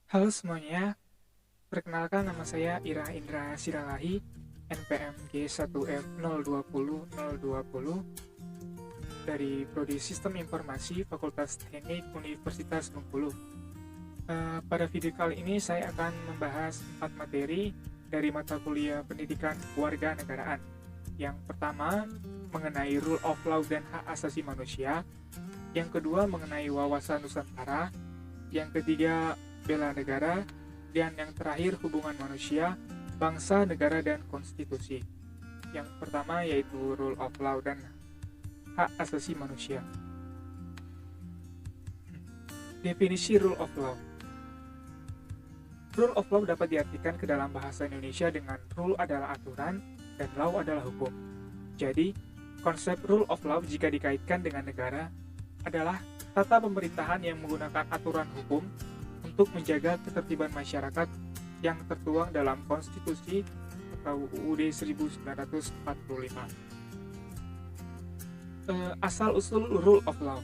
Halo semuanya, perkenalkan nama saya Ira Indra Siralahi, NPM G1F020 dari Prodi Sistem Informasi Fakultas Teknik Universitas Bengkulu. Pada video kali ini saya akan membahas 4 materi dari mata kuliah Pendidikan Kewarganegaraan. Yang pertama, mengenai Rule of Law dan Hak Asasi Manusia. Yang kedua, mengenai wawasan Nusantara. Yang ketiga, bela negara. Dan yang terakhir, hubungan manusia, bangsa, negara, dan konstitusi. Yang pertama yaitu Rule of Law dan Hak Asasi Manusia. Definisi Rule of Law. Rule of Law dapat diartikan ke dalam bahasa Indonesia dengan rule adalah aturan dan law adalah hukum. Jadi, konsep Rule of Law jika dikaitkan dengan negara adalah tata pemerintahan yang menggunakan aturan hukum untuk menjaga ketertiban masyarakat yang tertuang dalam Konstitusi atau UUD 1945. Asal-usul Rule of Law.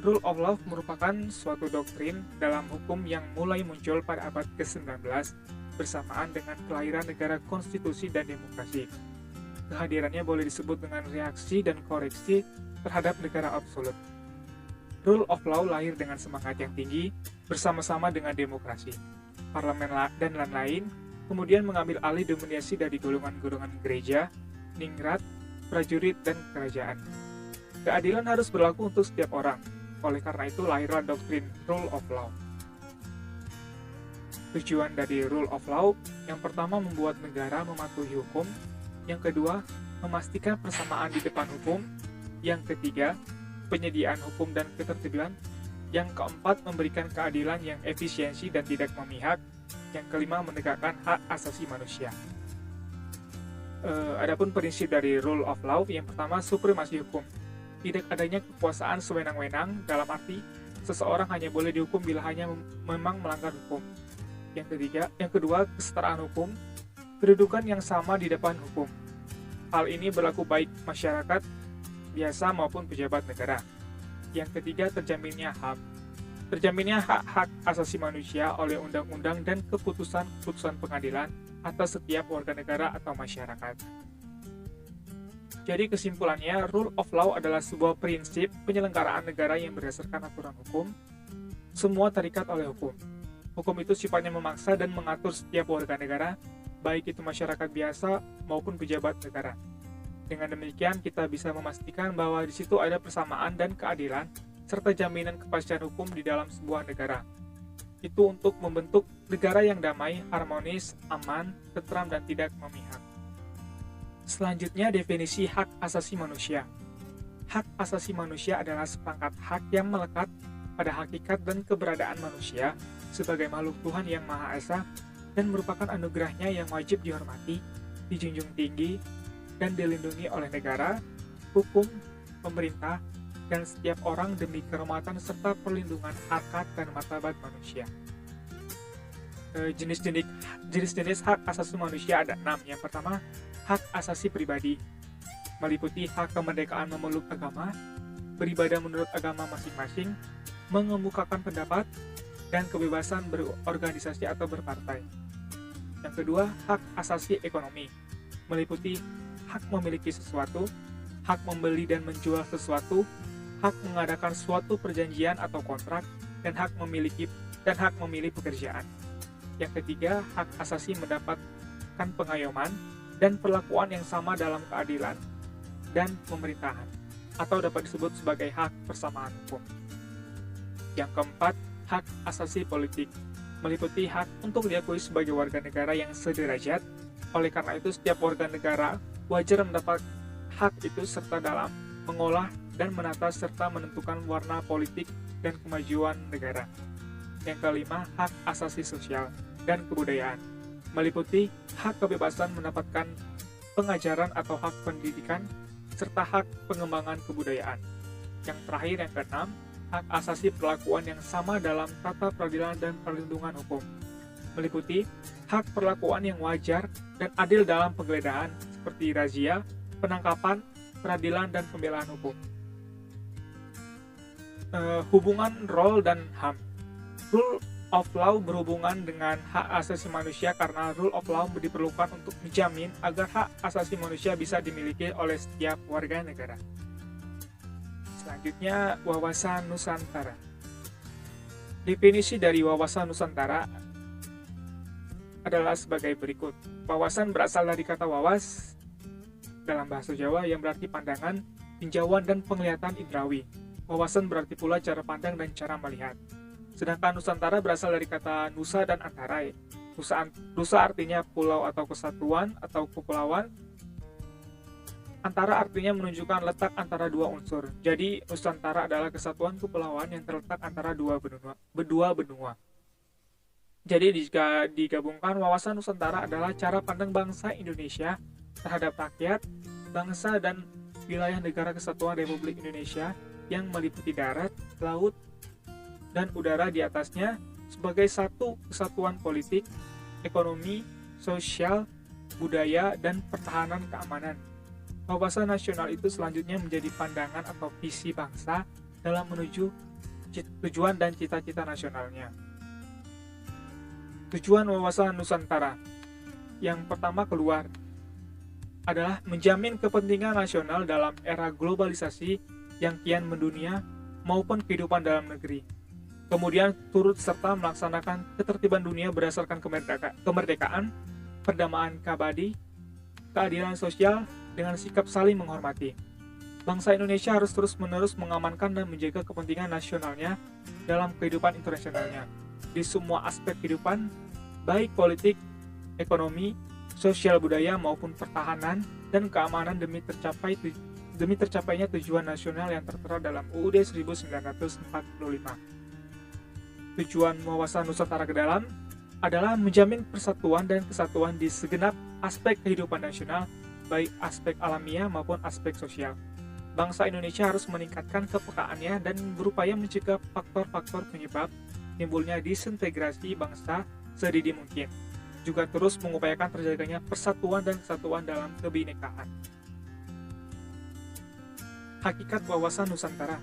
Rule of Law merupakan suatu doktrin dalam hukum yang mulai muncul pada abad ke-19 bersamaan dengan kelahiran negara konstitusi dan demokrasi. Kehadirannya boleh disebut dengan reaksi dan koreksi terhadap negara absolut. Rule of Law lahir dengan semangat yang tinggi bersama-sama dengan demokrasi, parlemen dan lain-lain, kemudian mengambil alih dominasi dari golongan-golongan gereja, ningrat, prajurit, dan kerajaan. Keadilan harus berlaku untuk setiap orang, oleh karena itu lahirlah doktrin Rule of Law. Tujuan dari Rule of Law, yang pertama membuat negara mematuhi hukum, yang kedua memastikan persamaan di depan hukum, yang ketiga penyediaan hukum dan ketertiban, yang keempat memberikan keadilan yang efisiensi dan tidak memihak, yang kelima menegakkan hak asasi manusia. Adapun prinsip dari Rule of Law, yang pertama supremasi hukum. Tidak adanya kekuasaan sewenang-wenang dalam arti seseorang hanya boleh dihukum bila hanya memang melanggar hukum. Yang kedua, kesetaraan hukum, kedudukan yang sama di depan hukum. Hal ini berlaku baik masyarakat biasa maupun pejabat negara. Yang ketiga, terjaminnya HAM. Terjaminnya hak-hak asasi manusia oleh undang-undang dan keputusan-keputusan pengadilan atas setiap warga negara atau masyarakat. Jadi kesimpulannya, Rule of Law adalah sebuah prinsip penyelenggaraan negara yang berdasarkan aturan hukum. Semua terikat oleh hukum. Hukum itu sifatnya memaksa dan mengatur setiap warga negara, baik itu masyarakat biasa maupun pejabat negara. Dengan demikian, kita bisa memastikan bahwa di situ ada persamaan dan keadilan, serta jaminan kepastian hukum di dalam sebuah negara. Itu untuk membentuk negara yang damai, harmonis, aman, tentram, dan tidak memihak. Selanjutnya, definisi hak asasi manusia. Hak asasi manusia adalah seperangkat hak yang melekat pada hakikat dan keberadaan manusia sebagai makhluk Tuhan yang Maha Esa dan merupakan anugerahnya yang wajib dihormati, dijunjung tinggi, dan dilindungi oleh negara, hukum, pemerintah, dan setiap orang demi kehormatan serta perlindungan harkat dan martabat manusia. Jenis-jenis hak asasi manusia ada 6. Yang pertama, hak asasi pribadi, meliputi hak kemerdekaan memeluk agama, beribadah menurut agama masing-masing, mengemukakan pendapat, dan kebebasan berorganisasi atau berpartai. Yang kedua, hak asasi ekonomi, meliputi hak memiliki sesuatu, hak membeli dan menjual sesuatu, hak mengadakan suatu perjanjian atau kontrak, dan hak memilih pekerjaan. Yang ketiga, hak asasi mendapatkan pengayoman dan perlakuan yang sama dalam keadilan dan pemerintahan, atau dapat disebut sebagai hak persamaan hukum. Yang keempat, hak asasi politik, meliputi hak untuk diakui sebagai warga negara yang sederajat. Oleh karena itu, setiap warga negara wajar mendapat hak itu serta dalam mengolah dan menata serta menentukan warna politik dan kemajuan negara. Yang kelima, hak asasi sosial dan kebudayaan, meliputi hak kebebasan mendapatkan pengajaran atau hak pendidikan, serta hak pengembangan kebudayaan. Yang terakhir, yang keenam, hak asasi perlakuan yang sama dalam tata peradilan dan perlindungan hukum, meliputi hak perlakuan yang wajar dan adil dalam penggeledahan seperti razia, penangkapan, peradilan, dan pembelaan hukum. Hubungan role dan HAM. of law berhubungan dengan hak asasi manusia karena rule of law diperlukan untuk menjamin agar hak asasi manusia bisa dimiliki oleh setiap warga negara. Selanjutnya, wawasan Nusantara. Definisi dari wawasan Nusantara adalah sebagai berikut. Wawasan berasal dari kata wawas dalam bahasa Jawa yang berarti pandangan, tinjauan, dan penglihatan indrawi. Wawasan berarti pula cara pandang dan cara melihat. Sedangkan Nusantara berasal dari kata nusa dan antara. Nusa artinya pulau atau kesatuan atau kepulauan. Antara artinya menunjukkan letak antara dua unsur. Jadi Nusantara adalah kesatuan kepulauan yang terletak antara dua benua. Jadi jika digabungkan, wawasan Nusantara adalah cara pandang bangsa Indonesia terhadap rakyat, bangsa, dan wilayah negara kesatuan Republik Indonesia yang meliputi darat, laut, dan udara di atasnya sebagai satu kesatuan politik, ekonomi, sosial, budaya, dan pertahanan keamanan. Wawasan nasional itu selanjutnya menjadi pandangan atau visi bangsa dalam menuju tujuan dan cita-cita nasionalnya. Tujuan wawasan Nusantara yang pertama keluar adalah menjamin kepentingan nasional dalam era globalisasi yang kian mendunia maupun kehidupan dalam negeri. Kemudian turut serta melaksanakan ketertiban dunia berdasarkan kemerdekaan, perdamaian abadi, keadilan sosial, dengan sikap saling menghormati. Bangsa Indonesia harus terus-menerus mengamankan dan menjaga kepentingan nasionalnya dalam kehidupan internasionalnya di semua aspek kehidupan, baik politik, ekonomi, sosial budaya maupun pertahanan dan keamanan demi tercapainya tujuan nasional yang tertera dalam UUD 1945. Tujuan wawasan Nusantara ke dalam adalah menjamin persatuan dan kesatuan di segenap aspek kehidupan nasional, baik aspek alamiah maupun aspek sosial. Bangsa Indonesia harus meningkatkan kepekaannya dan berupaya mencegah faktor-faktor penyebab timbulnya disintegrasi bangsa sedini mungkin. Juga terus mengupayakan terjaganya persatuan dan kesatuan dalam kebinekaan. Hakikat wawasan Nusantara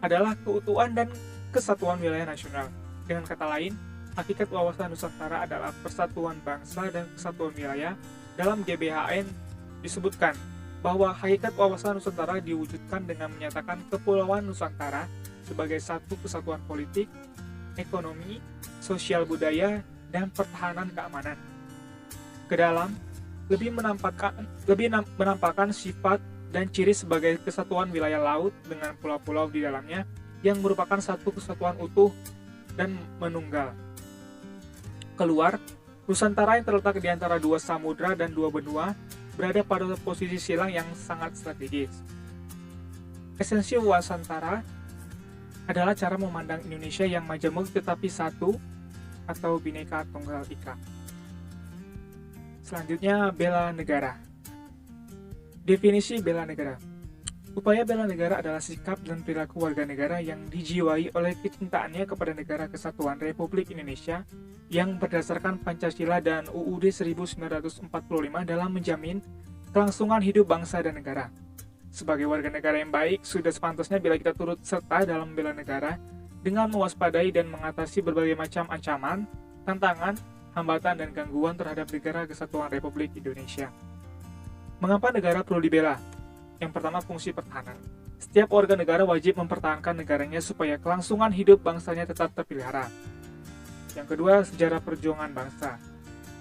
adalah keutuhan dan kesatuan wilayah nasional. Dengan kata lain, hakikat wawasan Nusantara adalah persatuan bangsa dan kesatuan wilayah. Dalam GBHN disebutkan bahwa hakikat wawasan Nusantara diwujudkan dengan menyatakan Kepulauan Nusantara sebagai satu kesatuan politik, ekonomi, sosial budaya, dan pertahanan keamanan. Kedalam lebih menampakkan sifat dan ciri sebagai kesatuan wilayah laut dengan pulau-pulau di dalamnya yang merupakan satu kesatuan utuh dan menunggal. Keluar, Nusantara yang terletak di antara dua samudra dan dua benua berada pada posisi silang yang sangat strategis. Esensi Nusantara adalah cara memandang Indonesia yang majemuk tetapi satu atau Bhinneka Tunggal Ika. Selanjutnya, bela negara. Definisi bela negara. Upaya bela negara adalah sikap dan perilaku warga negara yang dijiwai oleh kecintaannya kepada negara kesatuan Republik Indonesia yang berdasarkan Pancasila dan UUD 1945 dalam menjamin kelangsungan hidup bangsa dan negara. Sebagai warga negara yang baik, sudah sepantasnya bila kita turut serta dalam bela negara dengan mewaspadai dan mengatasi berbagai macam ancaman, tantangan, hambatan, dan gangguan terhadap negara kesatuan Republik Indonesia. Mengapa negara perlu dibela? Yang pertama, fungsi pertahanan. Setiap warga negara wajib mempertahankan negaranya supaya kelangsungan hidup bangsanya tetap terpelihara. Yang kedua, sejarah perjuangan bangsa.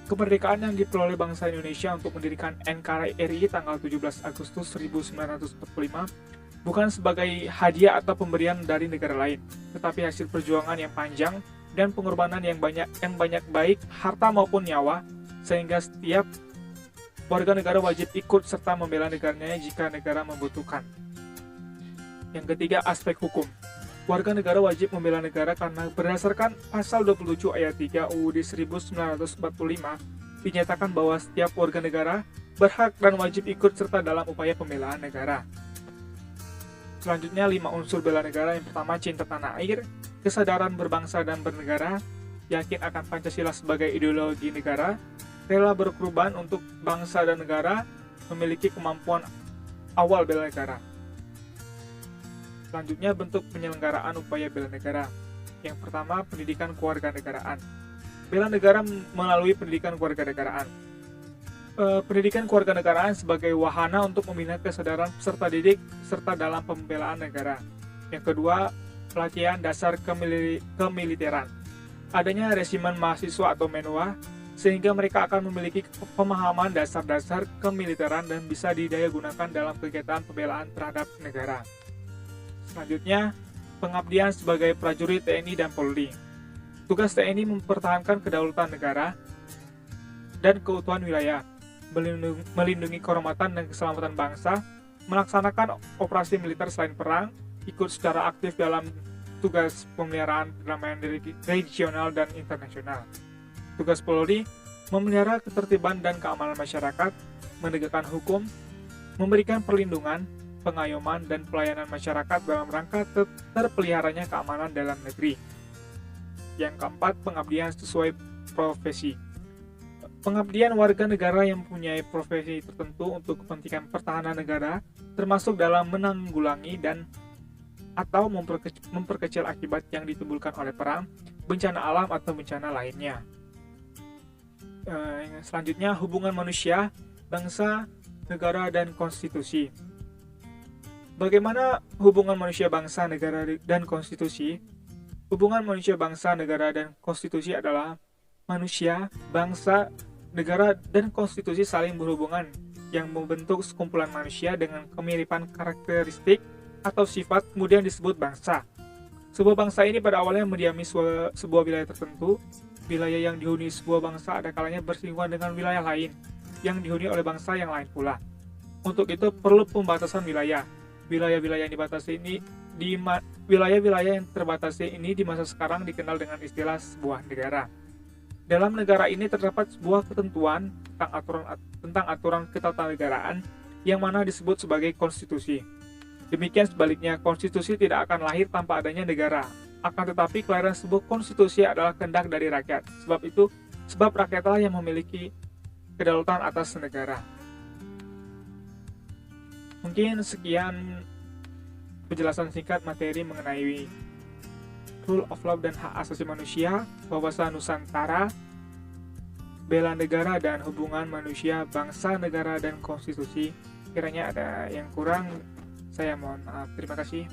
Kemerdekaan yang diperoleh bangsa Indonesia untuk mendirikan NKRI tanggal 17 Agustus 1945 bukan sebagai hadiah atau pemberian dari negara lain, tetapi hasil perjuangan yang panjang dan pengorbanan yang banyak baik harta maupun nyawa, sehingga setiap warga negara wajib ikut serta membela negaranya jika negara membutuhkan. Yang ketiga, aspek hukum. Warga negara wajib membela negara karena berdasarkan pasal 27 ayat 3 UUD 1945 dinyatakan bahwa setiap warga negara berhak dan wajib ikut serta dalam upaya pembelaan negara. Selanjutnya, 5 unsur bela negara. Yang pertama, cinta tanah air, kesadaran berbangsa dan bernegara, yakin akan Pancasila sebagai ideologi negara, rela berkorban untuk bangsa dan negara, memiliki kemampuan awal bela negara. Selanjutnya, bentuk penyelenggaraan upaya bela negara. Yang pertama, pendidikan kewarganegaraan. Bela negara melalui pendidikan kewarganegaraan. Pendidikan kewarganegaraan sebagai wahana untuk membina kesadaran peserta didik serta dalam pembelaan negara. Yang kedua, pelatihan dasar kemiliteran. Adanya resimen mahasiswa atau menwa, sehingga mereka akan memiliki pemahaman dasar-dasar kemiliteran dan bisa didaya gunakan dalam kegiatan pembelaan terhadap negara. Selanjutnya, pengabdian sebagai prajurit TNI dan Polri. Tugas TNI mempertahankan kedaulatan negara dan keutuhan wilayah, melindungi kehormatan dan keselamatan bangsa, melaksanakan operasi militer selain perang, ikut secara aktif dalam tugas pemeliharaan perdamaian regional dan internasional. Tugas Polri memelihara ketertiban dan keamanan masyarakat, menegakkan hukum, memberikan perlindungan, pengayoman, dan pelayanan masyarakat dalam rangka terpeliharanya keamanan dalam negeri. Yang keempat, pengabdian sesuai profesi. Pengabdian warga negara yang mempunyai profesi tertentu untuk kepentingan pertahanan negara, termasuk dalam menanggulangi dan atau memperkecil akibat yang ditimbulkan oleh perang, bencana alam, atau bencana lainnya. Selanjutnya, hubungan manusia, bangsa, negara, dan konstitusi. Bagaimana hubungan manusia, bangsa, negara, dan konstitusi? Hubungan manusia, bangsa, negara, dan konstitusi adalah manusia, bangsa, negara, dan konstitusi saling berhubungan yang membentuk sekumpulan manusia dengan kemiripan karakteristik atau sifat, kemudian disebut bangsa. Sebuah bangsa ini pada awalnya mendiami sebuah wilayah tertentu. Wilayah yang dihuni sebuah bangsa ada kalanya bersinggungan dengan wilayah lain yang dihuni oleh bangsa yang lain pula. Untuk itu perlu pembatasan wilayah. Wilayah-wilayah yang dibatasi ini wilayah-wilayah yang terbatasi ini di masa sekarang dikenal dengan istilah sebuah negara. Dalam negara ini terdapat sebuah ketentuan tentang aturan ketatanegaraan yang mana disebut sebagai konstitusi. Demikian sebaliknya, konstitusi tidak akan lahir tanpa adanya negara. Akan tetapi kelahiran sebuah konstitusi adalah kehendak dari rakyat. Sebab rakyatlah yang memiliki kedaulatan atas negara. Mungkin sekian penjelasan singkat materi mengenai rule of law dan hak asasi manusia, wawasan Nusantara, bela negara, dan hubungan manusia, bangsa, negara, dan konstitusi. Kiranya ada yang kurang, saya mohon maaf. Terima kasih.